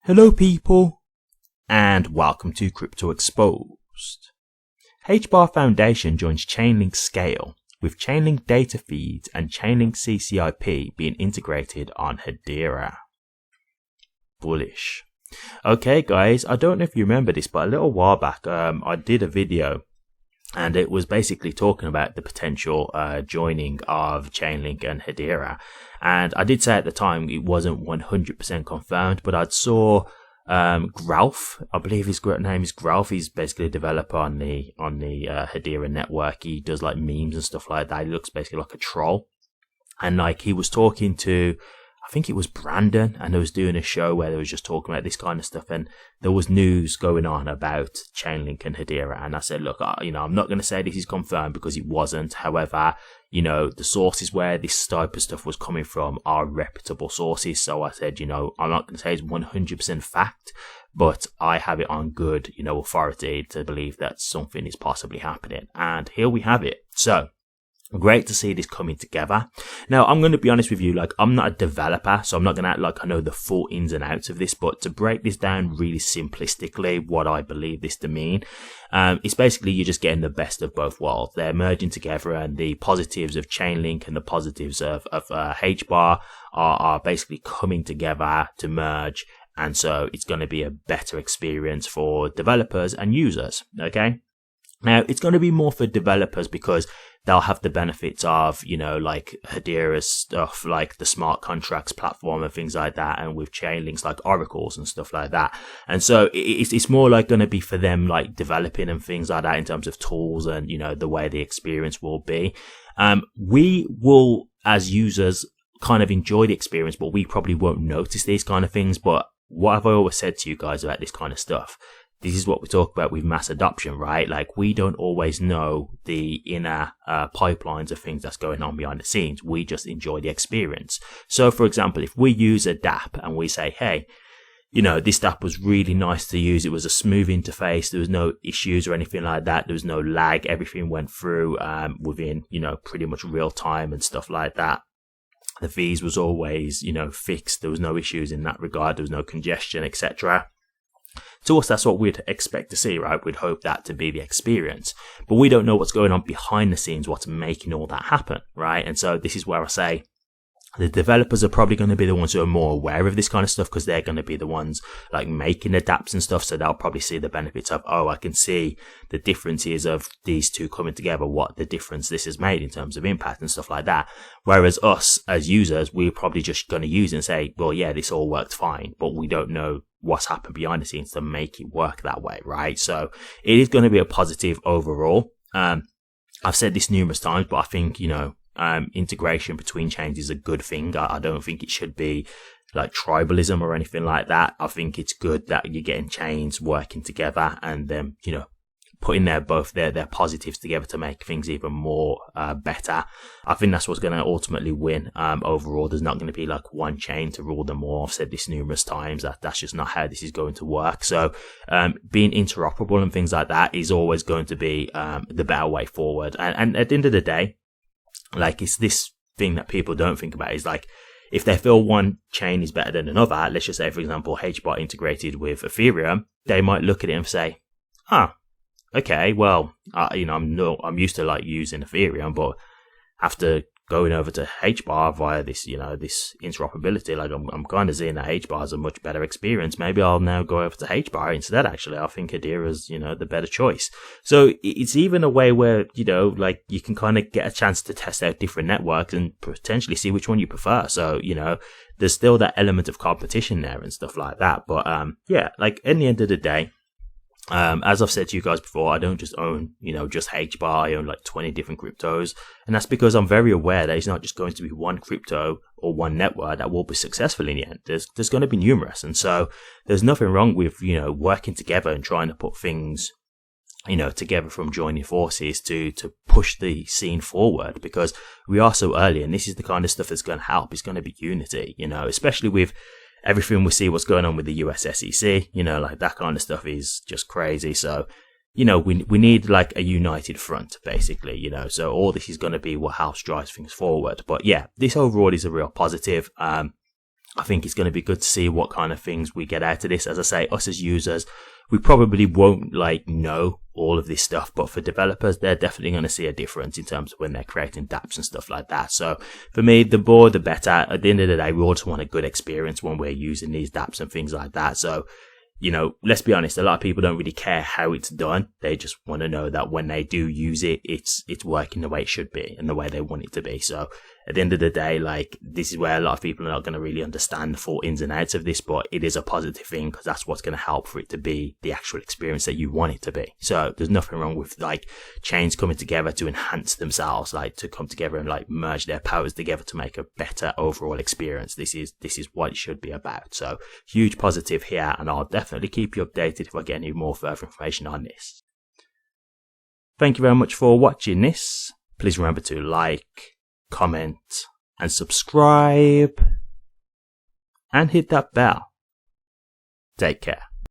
Hello people, and welcome to Crypto Exposed. HBAR Foundation joins Chainlink Scale, with Chainlink data feeds and Chainlink CCIP being integrated on Hedera. Bullish. Okay guys, I don't know if you remember this, but a little while back I did a video and it was basically talking about the potential joining of Chainlink and Hedera. And I did say at the time it wasn't 100% confirmed, but I saw Gralf, I believe his name is Gralf. He's basically a developer on the Hedera network. He does like memes and stuff like that. He looks basically like a troll. And like he was talking to, I think it was Brandon, and they was doing a show where they was just talking about this kind of stuff, and there was news going on about Chainlink and Hedera. And I said, look, I'm not going to say this is confirmed because it wasn't. However, the sources where this type of stuff was coming from are reputable sources. So I said, I'm not going to say it's 100% fact, but I have it on good, authority to believe that something is possibly happening. And here we have it. So great to see this coming together. Now, I'm going to be honest with you, I'm not a developer, so I'm not going to act like I know the full ins and outs of this, but to break this down really simplistically, what I believe this to mean, it's basically you're just getting the best of both worlds. They're merging together, and the positives of Chainlink and the positives of HBAR are basically coming together to merge, and so it's going to be a better experience for developers and users, okay? Now, it's going to be more for developers because they'll have the benefits of, like Hedera's stuff, like the smart contracts platform and things like that, and with Chainlinks like oracles and stuff like that. And so it's more like going to be for them, like developing and things like that in terms of tools and, the way the experience will be. We will, as users, kind of enjoy the experience, but we probably won't notice these kind of things. But what have I always said to you guys about this kind of stuff? This is what we talk about with mass adoption, right? Like, we don't always know the inner pipelines of things that's going on behind the scenes. We just enjoy the experience. So, for example, if we use a dApp and we say, hey, this dApp was really nice to use. It was a smooth interface. There was no issues or anything like that. There was no lag. Everything went through within, pretty much real time and stuff like that. The fees was always, fixed. There was no issues in that regard. There was no congestion, etc. To us, that's what we'd expect to see, right? We'd hope that to be the experience. But we don't know what's going on behind the scenes, what's making all that happen, right? And so this is where I say the developers are probably going to be the ones who are more aware of this kind of stuff because they're going to be the ones like making the dApps and stuff. So they'll probably see the benefits of, I can see the differences of these two coming together, what the difference this has made in terms of impact and stuff like that. Whereas us as users, we're probably just going to use it and say, well, yeah, this all worked fine, but we don't know what's happened behind the scenes to make it work that way, right? So it is going to be a positive overall. I've said this numerous times, but I think, integration between chains is a good thing. I don't think it should be like tribalism or anything like that. I think it's good that you're getting chains working together and then, putting both their positives together to make things even more better. I think that's what's going to ultimately win overall. There's not going to be like one chain to rule them all. I've said this numerous times. That's just not how this is going to work. So being interoperable and things like that is always going to be the better way forward. And at the end of the day, like, it's this thing that people don't think about is like, if they feel one chain is better than another, let's just say, for example, HBAR integrated with Ethereum, they might look at it and say, okay, well, I'm used to like using Ethereum, but after going over to HBAR via this, this interoperability, like I'm kind of seeing that HBAR is a much better experience. Maybe I'll now go over to HBAR instead. Actually, I think Hedera's, the better choice. So it's even a way where, like you can kind of get a chance to test out different networks and potentially see which one you prefer. So, there's still that element of competition there and stuff like that. But, yeah, like in the end of the day, as I've said to you guys before, I don't just own, just HBAR. I own like 20 different cryptos. And that's because I'm very aware that it's not just going to be one crypto or one network that will be successful in the end. There's going to be numerous. And so there's nothing wrong with, working together and trying to put things, together from joining forces to push the scene forward, because we are so early, and this is the kind of stuff that's going to help. It's going to be unity, especially with everything we see what's going on with the US SEC, like that kind of stuff is just crazy. So, we need like a united front, basically, so all this is going to be what helps drive things forward. But yeah, this overall is a real positive. I think it's going to be good to see what kind of things we get out of this. As I say, us as users, we probably won't know all of this stuff, but for developers, they're definitely going to see a difference in terms of when they're creating dApps and stuff like that. So for me, the more the better. At the end of the day, we all just want a good experience when we're using these dApps and things like that. So, let's be honest, a lot of people don't really care how it's done. They just want to know that when they do use it, it's working the way it should be and the way they want it to be. So at the end of the day, this is where a lot of people are not going to really understand the full ins and outs of this, but it is a positive thing because that's what's going to help for it to be the actual experience that you want it to be. So there's nothing wrong with chains coming together to enhance themselves, to come together and merge their powers together to make a better overall experience. This is what it should be about. So huge positive here, and I'll definitely keep you updated if I get any more further information on this. Thank you very much for watching this. Please remember to like, comment and subscribe and hit that bell. Take care.